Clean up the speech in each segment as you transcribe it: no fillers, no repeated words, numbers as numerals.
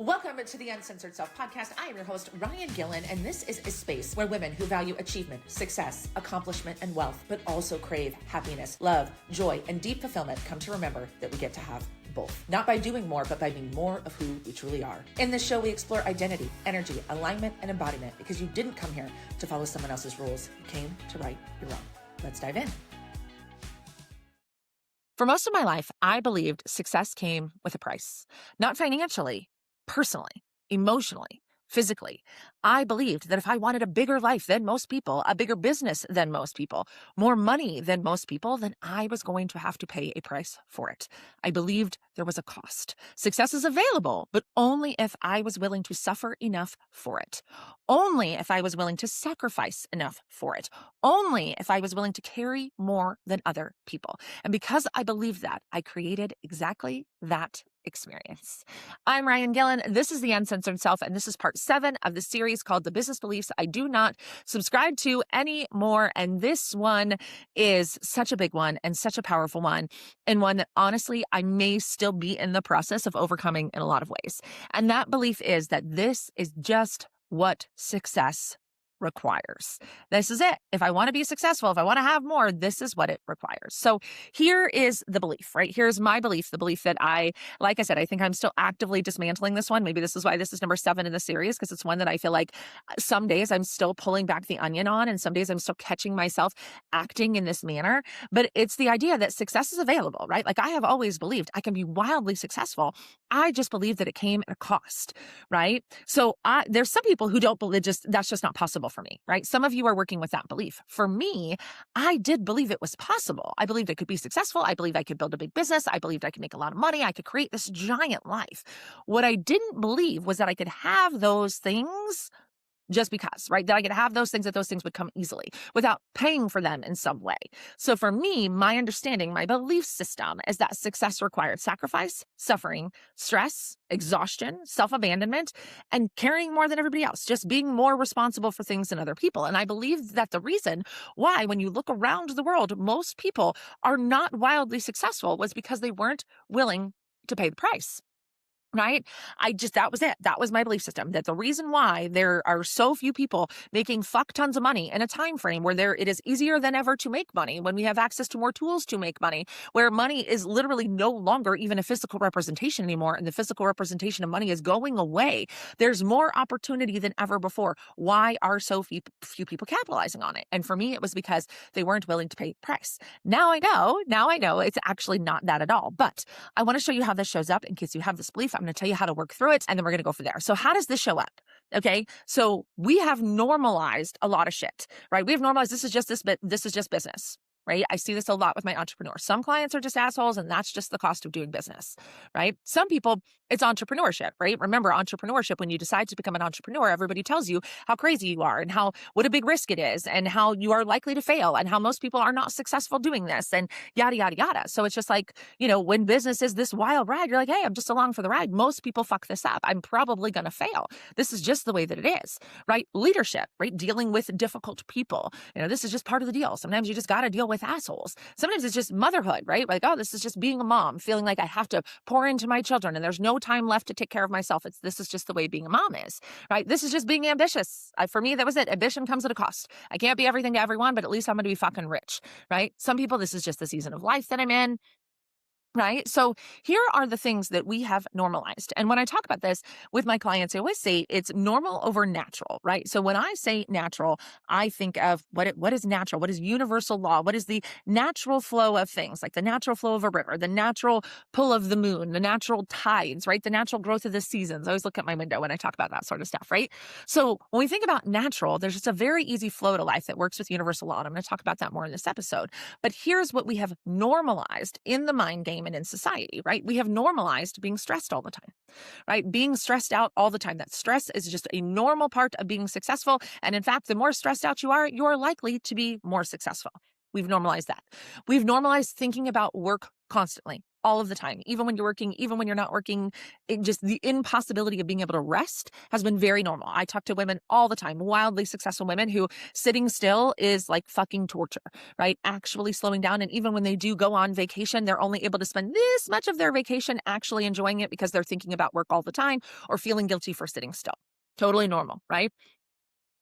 Welcome to the Uncensored Self Podcast. I am your host, Ryan Gillen, and this is a space where women who value achievement, success, accomplishment, and wealth, but also crave happiness, love, joy, and deep fulfillment come to remember that we get to have both. Not by doing more, but by being more of who we truly are. In this show, we explore identity, energy, alignment, and embodiment because you didn't come here to follow someone else's rules. You came to right your own. Let's dive in. For most of my life, I believed success came with a price, not financially, personally, emotionally, physically. I believed that if I wanted a bigger life than most people, a bigger business than most people, more money than most people, then I was going to have to pay a price for it. I believed there was a cost. Success is available, but only if I was willing to suffer enough for it. Only if I was willing to sacrifice enough for it. Only if I was willing to carry more than other people. And because I believed that, I created exactly that experience. I'm Ryan Gillen. This is The Uncensored Self, and this is part 7 of the series called The Business Beliefs I Do Not Subscribe to Anymore. And this one is such a big one and such a powerful one, and one that honestly, I may still be in the process of overcoming in a lot of ways. And that belief is that this is just what success requires. This is it. If I want to be successful, if I want to have more, this is what it requires. So here is the belief, right? Here's my belief, the belief that like I said, I think I'm still actively dismantling this one. Maybe this is why this is number 7 in the series, because it's one that I feel like some days I'm still pulling back the onion on, and some days I'm still catching myself acting in this manner. But it's the idea that success is available, right? Like I have always believed I can be wildly successful. I just believe that it came at a cost, right? So there's some people who don't believe, that's just not possible for me, right? Some of you are working with that belief. For me, I did believe it was possible. I believed I could be successful. I believed I could build a big business. I believed I could make a lot of money. I could create this giant life. What I didn't believe was that I could have those things just because, right? That I could have those things, that those things would come easily without paying for them in some way. So for me, my understanding, my belief system is that success required sacrifice, suffering, stress, exhaustion, self-abandonment, and caring more than everybody else, just being more responsible for things than other people. And I believe that the reason why, when you look around the world, most people are not wildly successful was because they weren't willing to pay the price. Right? That was it. That was my belief system, that the reason why there are so few people making fuck tons of money in a time frame where it is easier than ever to make money, when we have access to more tools to make money, where money is literally no longer even a physical representation anymore, and the physical representation of money is going away. There's more opportunity than ever before. Why are so few people capitalizing on it? And for me, it was because they weren't willing to pay the price. Now I know it's actually not that at all. But I want to show you how this shows up in case you have this belief. I'm going to tell you how to work through it, and then we're going to go from there. So how does this show up? Okay. So we have normalized a lot of shit, right? We have normalized, this is just business, right? I see this a lot with my entrepreneurs. Some clients are just assholes, and that's just the cost of doing business, right? Some people, it's entrepreneurship, right? Remember, entrepreneurship, when you decide to become an entrepreneur, everybody tells you how crazy you are and what a big risk it is, and how you are likely to fail, and how most people are not successful doing this, and yada, yada, yada. So it's just like, when business is this wild ride, you're like, hey, I'm just along for the ride. Most people fuck this up. I'm probably going to fail. This is just the way that it is, right? Leadership, right? Dealing with difficult people. This is just part of the deal. Sometimes you just got to deal with assholes. Sometimes it's just motherhood, right? Like, oh, this is just being a mom, feeling like I have to pour into my children and there's no time left to take care of myself. This is just the way being a mom is, right? This is just being ambitious. For me, that was it. Ambition comes at a cost. I can't be everything to everyone, but at least I'm going to be fucking rich, right? Some people, this is just the season of life that I'm in. Right? So here are the things that we have normalized. And when I talk about this with my clients, I always say it's normal over natural, right? So when I say natural, I think of what is natural, what is universal law, what is the natural flow of things, like the natural flow of a river, the natural pull of the moon, the natural tides, right? The natural growth of the seasons. I always look at my window when I talk about that sort of stuff, right? So when we think about natural, there's just a very easy flow to life that works with universal law. And I'm going to talk about that more in this episode. But here's what we have normalized in the mind game and in society, right? We have normalized being stressed all the time, right? Being stressed out all the time. That stress is just a normal part of being successful. And in fact, the more stressed out you're likely to be more successful. We've normalized that. We've normalized thinking about work constantly. all of the time, even when you're working, even when you're not working. Just the impossibility of being able to rest has been very normal. I talk to women all the time, wildly successful women who sitting still is like fucking torture, right? Actually slowing down. And even when they do go on vacation, they're only able to spend this much of their vacation actually enjoying it because they're thinking about work all the time or feeling guilty for sitting still. Totally normal, right?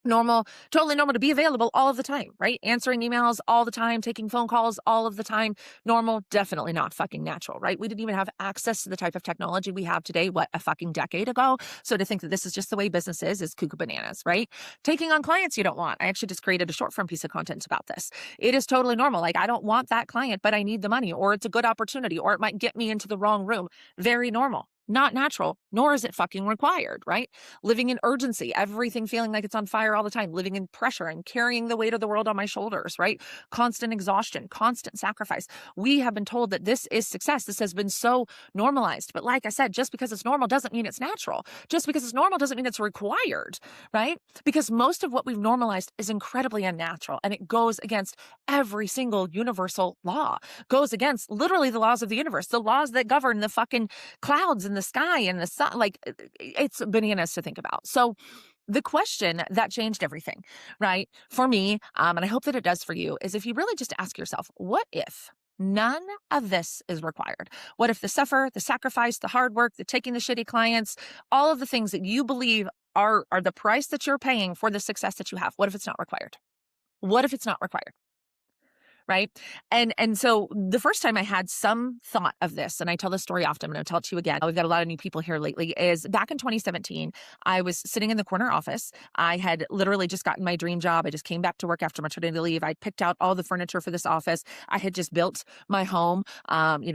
Normal, totally normal to be available all of the time, right? Answering emails all the time, taking phone calls all of the time. Normal, definitely not fucking natural, right? We didn't even have access to the type of technology we have today, what, a fucking decade ago? So to think that this is just the way business is cuckoo bananas, right? Taking on clients you don't want. I actually just created a short form piece of content about this. It is totally normal. Like, I don't want that client, but I need the money, or it's a good opportunity, or it might get me into the wrong room. Very normal. Not natural, nor is it fucking required, right? Living in urgency, everything feeling like it's on fire all the time, living in pressure and carrying the weight of the world on my shoulders, right? Constant exhaustion, constant sacrifice. We have been told that this is success. This has been so normalized. But like I said, just because it's normal doesn't mean it's natural. Just because it's normal doesn't mean it's required, right? Because most of what we've normalized is incredibly unnatural, and it goes against every single universal law, goes against literally the laws of the universe, the laws that govern the fucking clouds and the sky and the sun. Like, it's bananas to think about. So the question that changed everything, right, for me, and I hope that it does for you, is if you really just ask yourself, what if none of this is required? What if the suffer, the sacrifice, the hard work, the taking the shitty clients, all of the things that you believe are the price that you're paying for the success that you have, what if it's not required? What if it's not required? Right. And so the first time I had some thought of this, and I tell this story often, I'm going to tell it to you again. We've got a lot of new people here lately, is back in 2017, I was sitting in the corner office. I had literally just gotten my dream job. I just came back to work after maternity leave. I picked out all the furniture for this office. I had just built my home,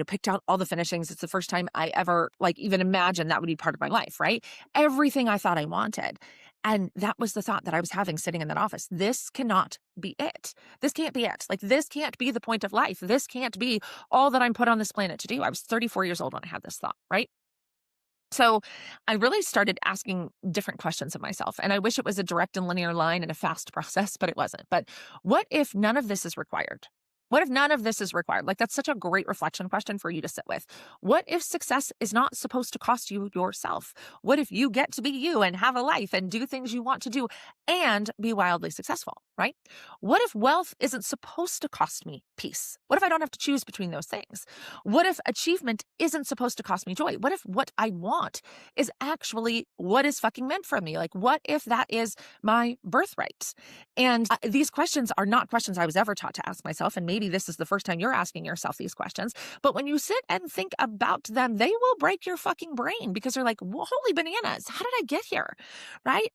picked out all the finishings. It's the first time I ever even imagined that would be part of my life, right? Everything I thought I wanted. And that was the thought that I was having sitting in that office. This cannot be it. This can't be it. This can't be the point of life. This can't be all that I'm put on this planet to do. I was 34 years old when I had this thought, right? So I really started asking different questions of myself. And I wish it was a direct and linear line and a fast process, but it wasn't. But what if none of this is required? What if none of this is required? That's such a great reflection question for you to sit with. What if success is not supposed to cost you yourself? What if you get to be you and have a life and do things you want to do and be wildly successful, right? What if wealth isn't supposed to cost me peace? What if I don't have to choose between those things? What if achievement isn't supposed to cost me joy? What if what I want is actually what is fucking meant for me? What if that is my birthright? And these questions are not questions I was ever taught to ask myself. And maybe this is the first time you're asking yourself these questions. But when you sit and think about them, they will break your fucking brain, because you're like, well, holy bananas, how did I get here? Right?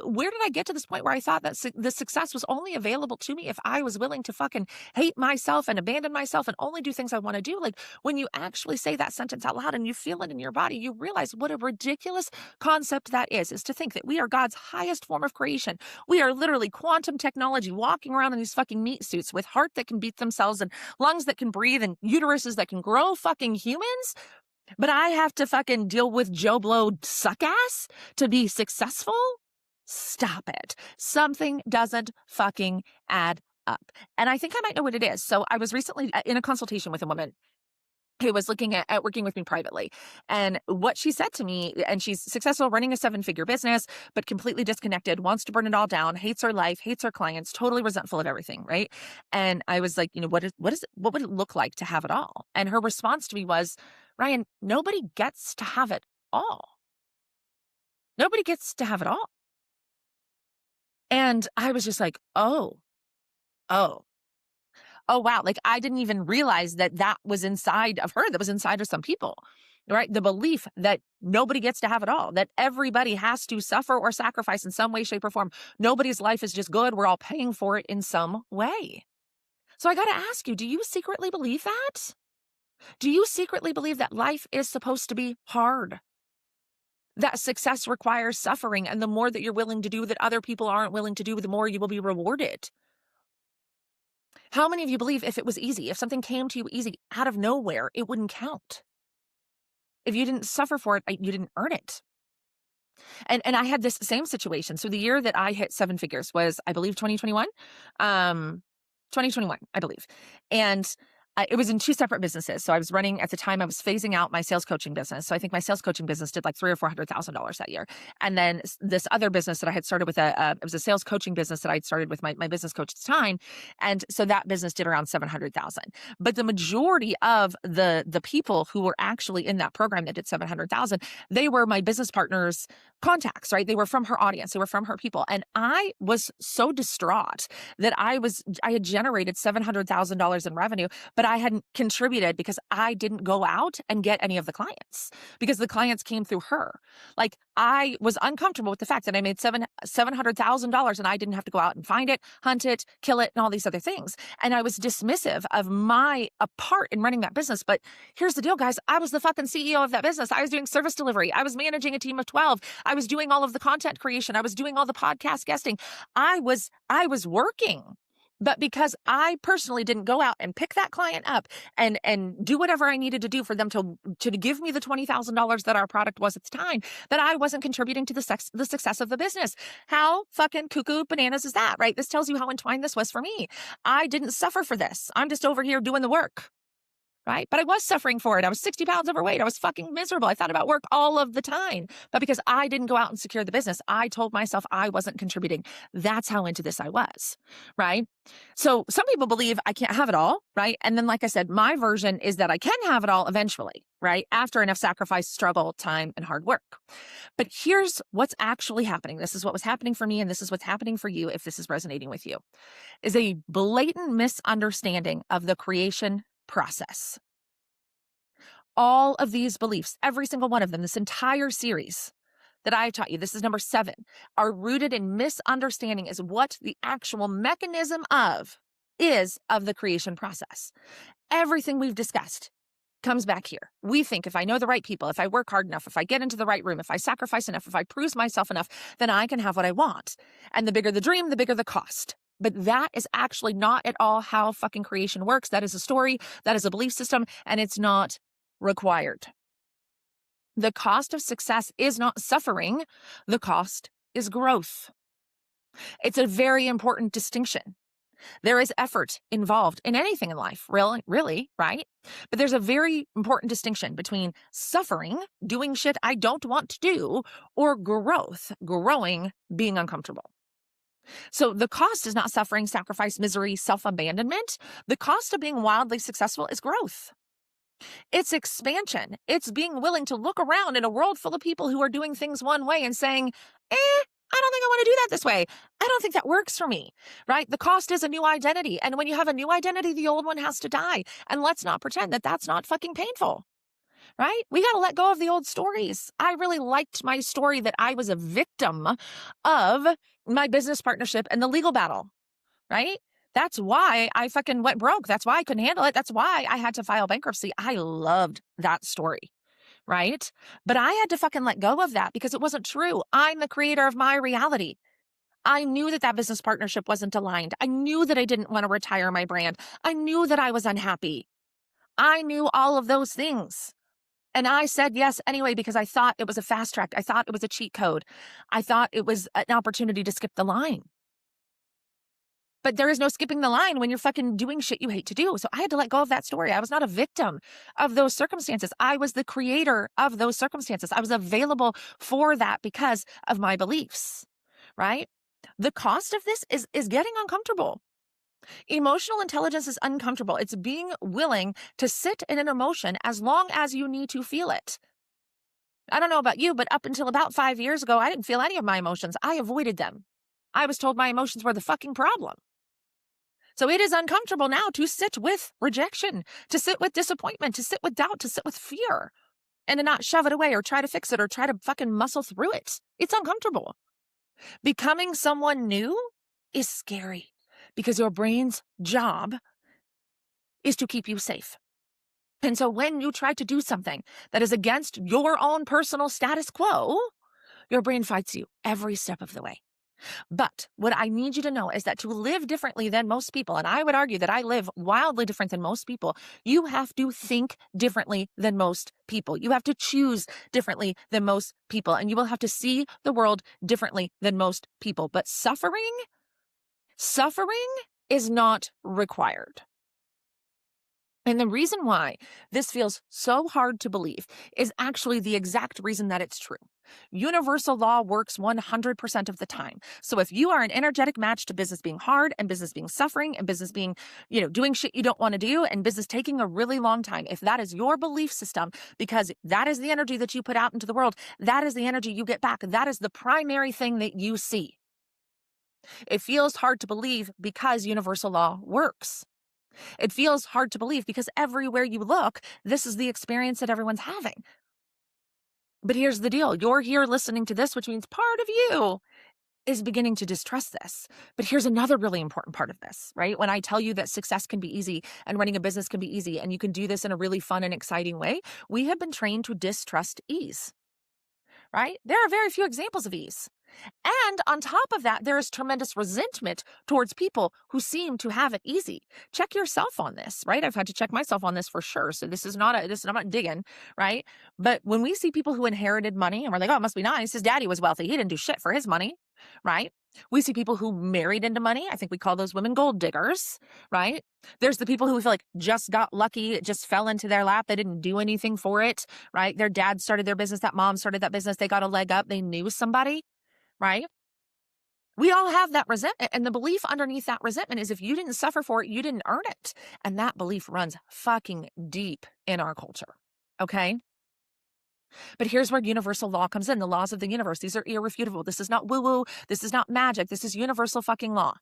Where did I get to this point where I thought that the success was only available to me if I was willing to fucking hate myself and abandon myself and only do things I want to do? When you actually say that sentence out loud and you feel it in your body, you realize what a ridiculous concept that is to think that we are God's highest form of creation. We are literally quantum technology walking around in these fucking meat suits with heart that can beat themselves and lungs that can breathe and uteruses that can grow fucking humans. But I have to fucking deal with Joe Blow suck ass to be successful? Stop it. Something doesn't fucking add up. And I think I might know what it is. So I was recently in a consultation with a woman who was looking at working with me privately. And what she said to me, and she's successful running a 7-figure business, but completely disconnected, wants to burn it all down, hates her life, hates her clients, totally resentful of everything, right? And I was like, what would it look like to have it all? And her response to me was, Ryan, nobody gets to have it all. Nobody gets to have it all. And I was just like, oh, wow. I didn't even realize that was inside of her. That was inside of some people, right? The belief that nobody gets to have it all, that everybody has to suffer or sacrifice in some way, shape, or form. Nobody's life is just good. We're all paying for it in some way. So I got to ask you, do you secretly believe that? Do you secretly believe that life is supposed to be hard? That success requires suffering, and the more that you're willing to do that other people aren't willing to do, the more you will be rewarded. How many of you believe if it was easy, if something came to you easy out of nowhere, it wouldn't count? If you didn't suffer for it, you didn't earn it. And I had this same situation. So the year that I hit 7 figures was, I believe, 2021. 2021, I believe. And it was in two separate businesses. So I was running, at the time I was phasing out my sales coaching business. So I think my sales coaching business did like $300,000 or $400,000 that year. And then this other business that I had started with, it was a sales coaching business that I'd started with my business coach at the time. And so that business did around 700,000. But the majority of the people who were actually in that program that did 700,000, they were my business partner's contacts, right? They were from her audience. They were from her people. And I was so distraught that I had generated $700,000 in revenue, but I hadn't contributed because I didn't go out and get any of the clients, because the clients came through her. Like, I was uncomfortable with the fact that I made $700,000 and I didn't have to go out and find it, hunt it, kill it, and all these other things. And I was dismissive of my part in running that business. But here's the deal, guys. I was the fucking CEO of that business. I was doing service delivery. I was managing a team of 12. I was doing all of the content creation. I was doing all the podcast guesting. I was working. But because I personally didn't go out and pick that client up and do whatever I needed to do for them to give me the $20,000 that our product was at the time, that I wasn't contributing to the success of the business. How fucking cuckoo bananas is that, right? This tells you how entwined this was for me. I didn't suffer for this. I'm just over here doing the work. Right? But I was suffering for it. I was 60 pounds overweight. I was fucking miserable. I thought about work all of the time. But because I didn't go out and secure the business, I told myself I wasn't contributing. That's how into this I was, right? So some people believe I can't have it all, right? And then, like I said, my version is that I can have it all eventually, right? After enough sacrifice, struggle, time, and hard work. But here's what's actually happening. This is what was happening for me, and this is what's happening for you if this is resonating with you, is a blatant misunderstanding of the creation process. All of these beliefs, every single one of them, this entire series that I taught you, this is number 7, are rooted in misunderstanding is what the actual mechanism is of the creation process. Everything we've discussed comes back here. We think if I know the right people, if I work hard enough, if I get into the right room, if I sacrifice enough, if I prove myself enough, then I can have what I want. And the bigger the dream, the bigger the cost. But that is actually not at all how fucking creation works. That is a story, that is a belief system, and it's not required. The cost of success is not suffering. The cost is growth. It's a very important distinction. There is effort involved in anything in life, really, right? But there's a very important distinction between suffering, doing shit I don't want to do, or growth, growing, being uncomfortable. So the cost is not suffering, sacrifice, misery, self-abandonment. The cost of being wildly successful is growth. It's expansion. It's being willing to look around in a world full of people who are doing things one way and saying, I don't think I want to do that this way. I don't think that works for me, right? The cost is a new identity. And when you have a new identity, the old one has to die. And let's not pretend that that's not fucking painful, right? We got to let go of the old stories. I really liked my story that I was a victim of my business partnership and the legal battle, right? That's why I fucking went broke. That's why I couldn't handle it. That's why I had to file bankruptcy. I loved that story, right? But I had to fucking let go of that because it wasn't true. I'm the creator of my reality. I knew that business partnership wasn't aligned. I knew that I didn't want to retire my brand. I knew that I was unhappy. I knew all of those things. And I said yes anyway because I thought it was a fast track. I thought it was a cheat code. I thought it was an opportunity to skip the line. But there is no skipping the line when you're fucking doing shit you hate to do. So I had to let go of that story. I was not a victim of those circumstances. I was the creator of those circumstances. I was available for that because of my beliefs, right? The cost of this is getting uncomfortable. Emotional intelligence is uncomfortable. It's being willing to sit in an emotion as long as you need to feel it. I don't know about you, but up until about 5 years ago, I didn't feel any of my emotions. I avoided them. I was told my emotions were the fucking problem. So it is uncomfortable now to sit with rejection, to sit with disappointment, to sit with doubt, to sit with fear, and to not shove it away or try to fix it or try to fucking muscle through it. It's uncomfortable. Becoming someone new is scary because your brain's job is to keep you safe. And so when you try to do something that is against your own personal status quo, your brain fights you every step of the way. But what I need you to know is that to live differently than most people, and I would argue that I live wildly different than most people, you have to think differently than most people. You have to choose differently than most people, and you will have to see the world differently than most people. But suffering is not required. And the reason why this feels so hard to believe is actually the exact reason that it's true. Universal law works 100% of the time. So if you are an energetic match to business being hard and business being suffering and business being, doing shit you don't want to do and business taking a really long time, if that is your belief system, because that is the energy that you put out into the world, that is the energy you get back. That is the primary thing that you see. It feels hard to believe because universal law works. It feels hard to believe because everywhere you look, this is the experience that everyone's having. But here's the deal. You're here listening to this, which means part of you is beginning to distrust this. But here's another really important part of this, right? When I tell you that success can be easy and running a business can be easy and you can do this in a really fun and exciting way, we have been trained to distrust ease, right? There are very few examples of ease. And on top of that, there is tremendous resentment towards people who seem to have it easy. Check yourself on this, right? I've had to check myself on this for sure. So I'm not digging, right? But when we see people who inherited money and we're like, oh, it must be nice. His daddy was wealthy. He didn't do shit for his money, right? We see people who married into money. I think we call those women gold diggers, right? There's the people who feel like just got lucky. It just fell into their lap. They didn't do anything for it, right? Their dad started their business. That mom started that business. They got a leg up. They knew somebody. Right? We all have that resentment. And the belief underneath that resentment is if you didn't suffer for it, you didn't earn it. And that belief runs fucking deep in our culture. Okay? But here's where universal law comes in. The laws of the universe. These are irrefutable. This is not woo-woo. This is not magic. This is universal fucking law.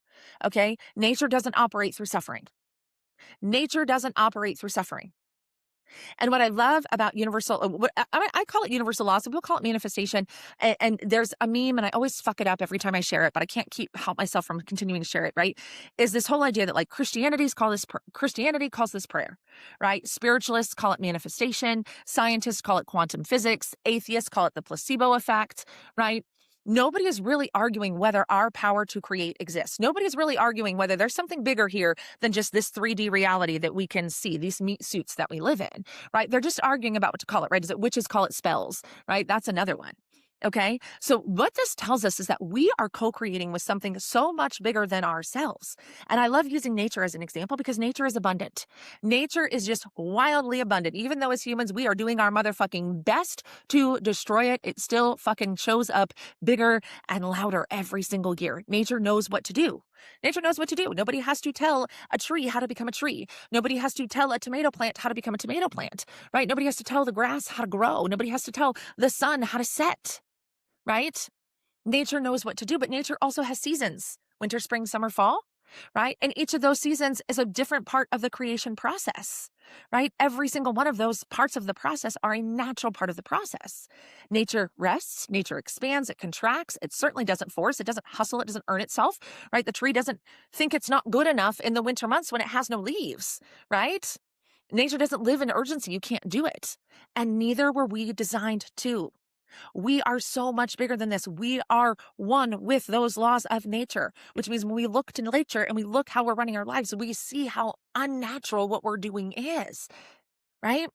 Okay? Nature doesn't operate through suffering. Nature doesn't operate through suffering. And what I love about universal, I call it universal law. Some people call it manifestation. And there's a meme, and I always fuck it up every time I share it, but I can't help myself from continuing to share it, right? Is this whole idea that like Christianity calls this prayer, right? Spiritualists call it manifestation. Scientists call it quantum physics. Atheists call it the placebo effect, right? Nobody is really arguing whether our power to create exists. Nobody's really arguing whether there's something bigger here than just this 3D reality that we can see, these meat suits that we live in, right? They're just arguing about what to call it, right? Witches call it spells, right? That's another one. Okay. So what this tells us is that we are co-creating with something so much bigger than ourselves. And I love using nature as an example because nature is abundant. Nature is just wildly abundant. Even though as humans, we are doing our motherfucking best to destroy it, it still fucking shows up bigger and louder every single year. Nature knows what to do. Nature knows what to do. Nobody has to tell a tree how to become a tree. Nobody has to tell a tomato plant how to become a tomato plant, right? Nobody has to tell the grass how to grow. Nobody has to tell the sun how to set. Right? Nature knows what to do, but nature also has seasons, winter, spring, summer, fall, right? And each of those seasons is a different part of the creation process, right? Every single one of those parts of the process are a natural part of the process. Nature rests, nature expands, it contracts. It certainly doesn't force, it doesn't hustle, it doesn't earn itself, right? The tree doesn't think it's not good enough in the winter months when it has no leaves, right? Nature doesn't live in urgency. You can't do it. And neither were we designed to. We are so much bigger than this. We are one with those laws of nature, which means when we look to nature and we look how we're running our lives, we see how unnatural what we're doing is, right?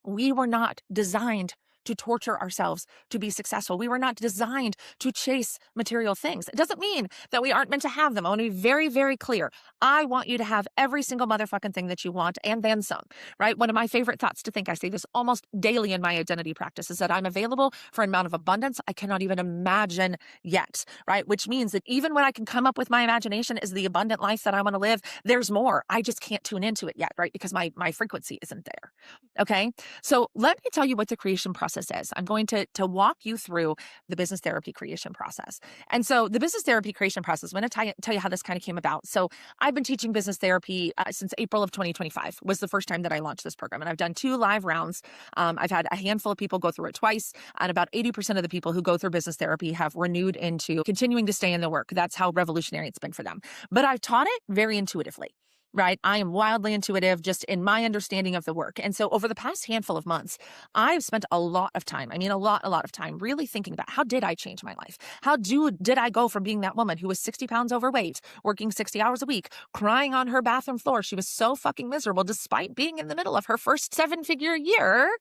We were not designed to torture ourselves to be successful. We were not designed to chase material things. It doesn't mean that we aren't meant to have them. I want to be very, very clear. I want you to have every single motherfucking thing that you want and then some, right? One of my favorite thoughts to think, I say this almost daily in my identity practice, is that I'm available for an amount of abundance I cannot even imagine yet, right? Which means that even when I can come up with my imagination is the abundant life that I want to live, there's more. I just can't tune into it yet, right? Because my frequency isn't there. Okay. So let me tell you what the creation process is. I'm going to walk you through the business therapy creation process. And so the business therapy creation process, I'm going to tell you how this kind of came about. So I've been teaching business therapy since April of 2025 was the first time that I launched this program. And I've done 2 live rounds. I've had a handful of people go through it twice. And about 80% of the people who go through business therapy have renewed into continuing to stay in the work. That's how revolutionary it's been for them. But I've taught it very intuitively. Right? I am wildly intuitive just in my understanding of the work. And so over the past handful of months, I've spent a lot of time, a lot of time really thinking about how did I change my life? How did I go from being that woman who was 60 pounds overweight, working 60 hours a week, crying on her bathroom floor? She was so fucking miserable despite being in the middle of her first 7-figure year,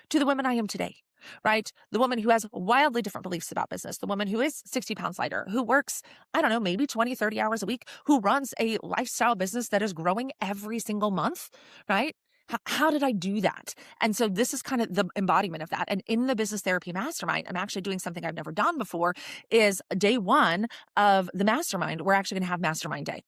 to the woman I am today. right? The woman who has wildly different beliefs about business, the woman who is 60 pounds lighter, who works, I don't know, maybe 20, 30 hours a week, who runs a lifestyle business that is growing every single month, right? How did I do that? And so this is kind of the embodiment of that. And in the business therapy mastermind, I'm actually doing something I've never done before. Is day one of the mastermind, we're actually going to have mastermind day.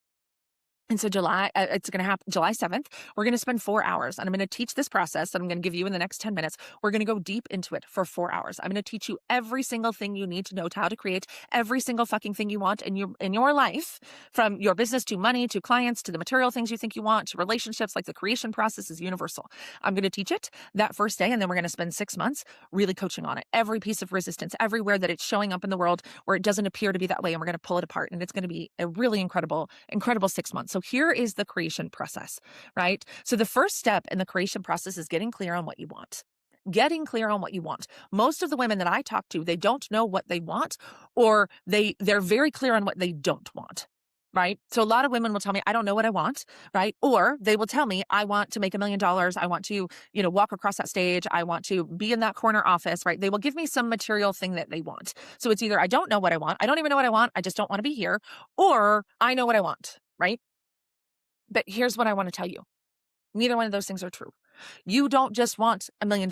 And so it's going to happen July 7th. We're going to spend 4 hours and I'm going to teach this process that I'm going to give you in the next 10 minutes. We're going to go deep into it for 4 hours. I'm going to teach you every single thing you need to know how to create every single fucking thing you want in your life, from your business to money, to clients, to the material things you think you want, to relationships. Like, the creation process is universal. I'm going to teach it that first day. And then we're going to spend 6 months really coaching on it. Every piece of resistance, everywhere that it's showing up in the world where it doesn't appear to be that way. And we're going to pull it apart. And it's going to be a really incredible 6 months. So here is the creation process, right? So the first step in the creation process is getting clear on what you want. Getting clear on what you want. Most of the women that I talk to, they don't know what they want, or they're very clear on what they don't want. Right? So a lot of women will tell me, I don't know what I want, right? Or they will tell me, I want to make $1 million. I want to, walk across that stage. I want to be in that corner office, right? They will give me some material thing that they want. So it's either I don't know what I want, I don't even know what I want, I just don't want to be here, or I know what I want, right? But here's what I want to tell you. Neither one of those things are true. You don't just want $1 million,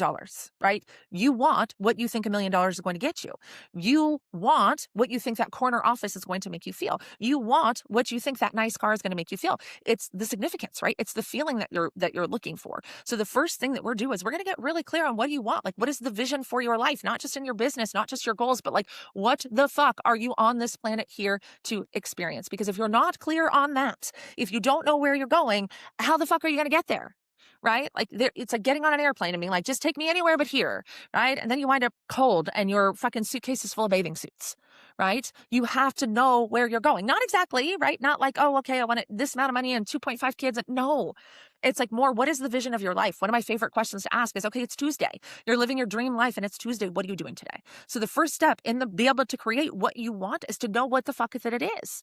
right? You want what you think $1 million is going to get you. You want what you think that corner office is going to make you feel. You want what you think that nice car is going to make you feel. It's the significance, right? It's the feeling that you're looking for. So the first thing that we're doing is we're going to get really clear on what you want. Like, what is the vision for your life? Not just in your business, not just your goals, but like, what the fuck are you on this planet here to experience? Because if you're not clear on that, if you don't know where you're going, how the fuck are you going to get there? Right? Like, it's like getting on an airplane and being like, just take me anywhere but here, right? And then you wind up cold and your fucking suitcase is full of bathing suits, right? You have to know where you're going. Not exactly, right? Not like, oh, okay, I want this amount of money and 2.5 kids. No, it's like more, what is the vision of your life? One of my favorite questions to ask is, okay, it's Tuesday. You're living your dream life and it's Tuesday. What are you doing today? So the first step in be able to create what you want is to know what the fuck that it is.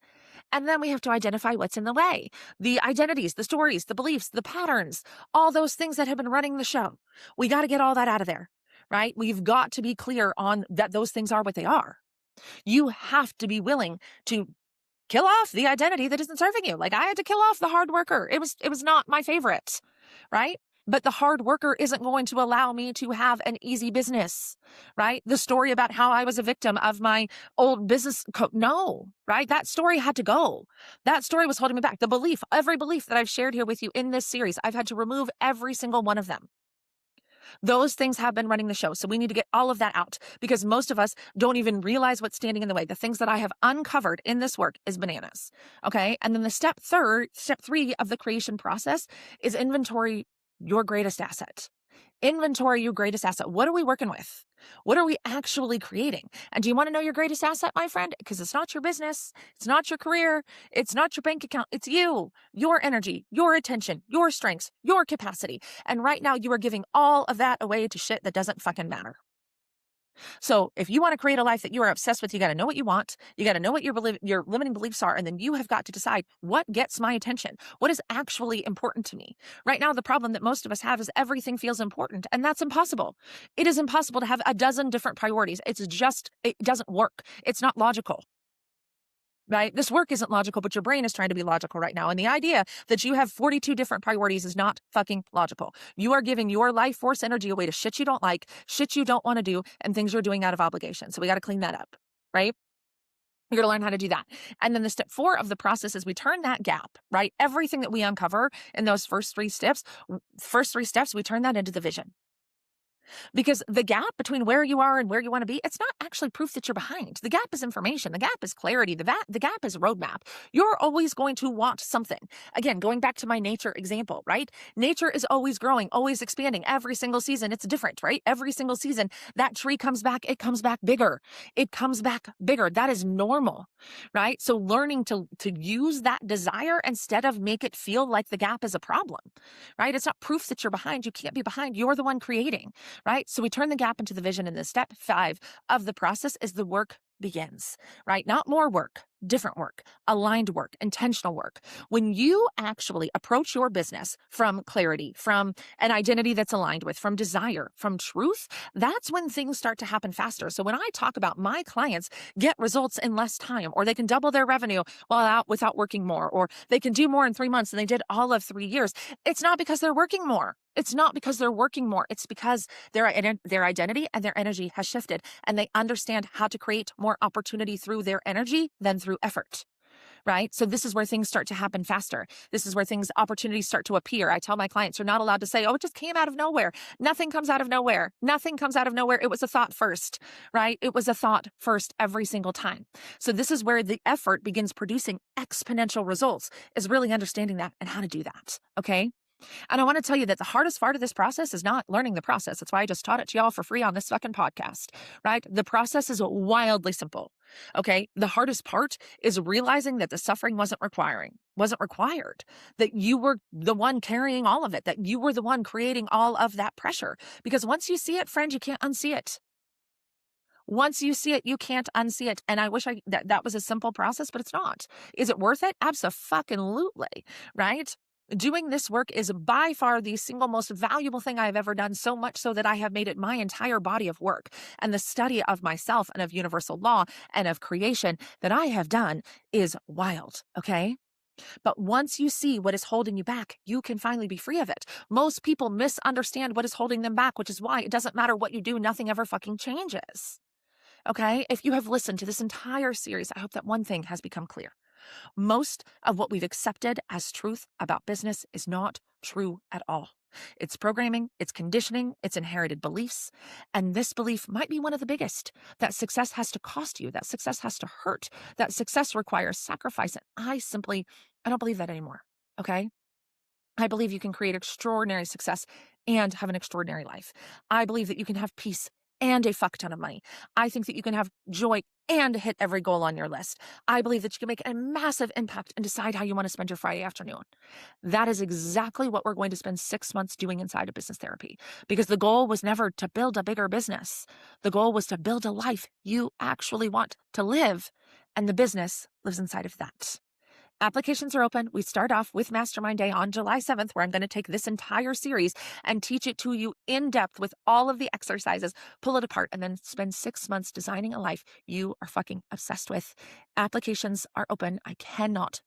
And then we have to identify what's in the way. The identities, the stories, the beliefs, the patterns, all those things that have been running the show. We got to get all that out of there, right? We've got to be clear on that those things are what they are. You have to be willing to kill off the identity that isn't serving you. Like, I had to kill off the hard worker. It was not my favorite, right? But the hard worker isn't going to allow me to have an easy business, right? The story about how I was a victim of my old business no, right? That story had to go. That story was holding me back. The belief, every belief that I've shared here with you in this series, I've had to remove every single one of them. Those things have been running the show. So we need to get all of that out, because most of us don't even realize what's standing in the way. The things that I have uncovered in this work is bananas. Okay. And then the step 3 of the creation process is inventory your greatest asset. Inventory your greatest asset. What are we working with? What are we actually creating? And do you want to know your greatest asset, my friend? Because it's not your business. It's not your career. It's not your bank account. It's you, your energy, your attention, your strengths, your capacity. And right now you are giving all of that away to shit that doesn't fucking matter. So if you want to create a life that you are obsessed with, you got to know what you want. You got to know what your limiting beliefs are. And then you have got to decide what gets my attention. What is actually important to me? Right now, the problem that most of us have is everything feels important, and that's impossible. It is impossible to have a dozen different priorities. It doesn't work. It's not logical. Right? This work isn't logical, but your brain is trying to be logical right now. And the idea that you have 42 different priorities is not fucking logical. You are giving your life force energy away to shit you don't like, shit you don't want to do, and things you're doing out of obligation. So we got to clean that up, right? You're going to learn how to do that. And then the step 4 of the process is we turn that gap, right? Everything that we uncover in those first three steps, we turn that into the vision. Because the gap between where you are and where you want to be, it's not actually proof that you're behind. The gap is information. The gap is clarity. The gap is roadmap. You're always going to want something. Again, going back to my nature example, right? Nature is always growing, always expanding. Every single season, it's different, right? Every single season, that tree comes back. It comes back bigger. It comes back bigger. That is normal, right? So learning to use that desire instead of make it feel like the gap is a problem, right? It's not proof that you're behind. You can't be behind. You're the one creating. Right? So we turn the gap into the vision, and the step 5 of the process is the work begins, right? Not more work, different work, aligned work, intentional work. When you actually approach your business from clarity, from an identity that's aligned with, from desire, from truth, that's when things start to happen faster. So when I talk about my clients get results in less time, or they can double their revenue without working more, or they can do more in 3 months than they did all of 3 years, it's not because they're working more. It's not because they're working more. It's because their identity and their energy has shifted, and they understand how to create more opportunity through their energy than through effort. Right? So this is where things start to happen faster. This is where opportunities start to appear. I tell my clients, you're not allowed to say, oh, it just came out of nowhere. Nothing comes out of nowhere. Nothing comes out of nowhere. It was a thought first, right? It was a thought first every single time. So this is where the effort begins producing exponential results, is really understanding that and how to do that. Okay. And I want to tell you that the hardest part of this process is not learning the process. That's why I just taught it to y'all for free on this fucking podcast, right? The process is wildly simple. Okay. The hardest part is realizing that the suffering wasn't required, that you were the one carrying all of it, that you were the one creating all of that pressure. Because once you see it, friend, you can't unsee it. Once you see it, you can't unsee it. And I wish that was a simple process, but it's not. Is it worth it? Abso-fucking-lutely, right? Doing this work is by far the single most valuable thing I've ever done, so much so that I have made it my entire body of work. And the study of myself and of universal law and of creation that I have done is wild, okay? But once you see what is holding you back, you can finally be free of it. Most people misunderstand what is holding them back, which is why it doesn't matter what you do, nothing ever fucking changes. Okay? If you have listened to this entire series, I hope that one thing has become clear. Most of what we've accepted as truth about business is not true at all. It's programming, it's conditioning, it's inherited beliefs. And this belief might be one of the biggest, that success has to cost you, that success has to hurt, that success requires sacrifice. And I don't believe that anymore. Okay? I believe you can create extraordinary success and have an extraordinary life. I believe that you can have peace and a fuck ton of money. I think that you can have joy and hit every goal on your list. I believe that you can make a massive impact and decide how you want to spend your Friday afternoon. That is exactly what we're going to spend 6 months doing inside of business therapy, because the goal was never to build a bigger business. The goal was to build a life you actually want to live, and the business lives inside of that. Applications are open. We start off with Mastermind Day on July 7th, where I'm going to take this entire series and teach it to you in depth with all of the exercises, pull it apart, and then spend 6 months designing a life you are fucking obsessed with. Applications are open. I cannot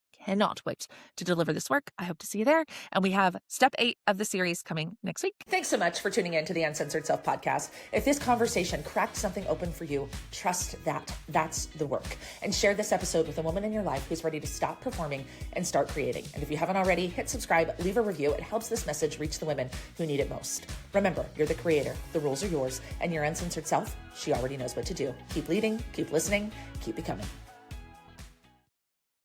wait to deliver this work. I hope to see you there. And we have step 8 of the series coming next week. Thanks so much for tuning in to the Uncensored Self podcast. If this conversation cracked something open for you, trust that that's the work. And share this episode with a woman in your life who's ready to stop performing and start creating. And if you haven't already, hit subscribe, leave a review. It helps this message reach the women who need it most. Remember, you're the creator. The rules are yours. And your uncensored self, she already knows what to do. Keep leading, keep listening, keep becoming.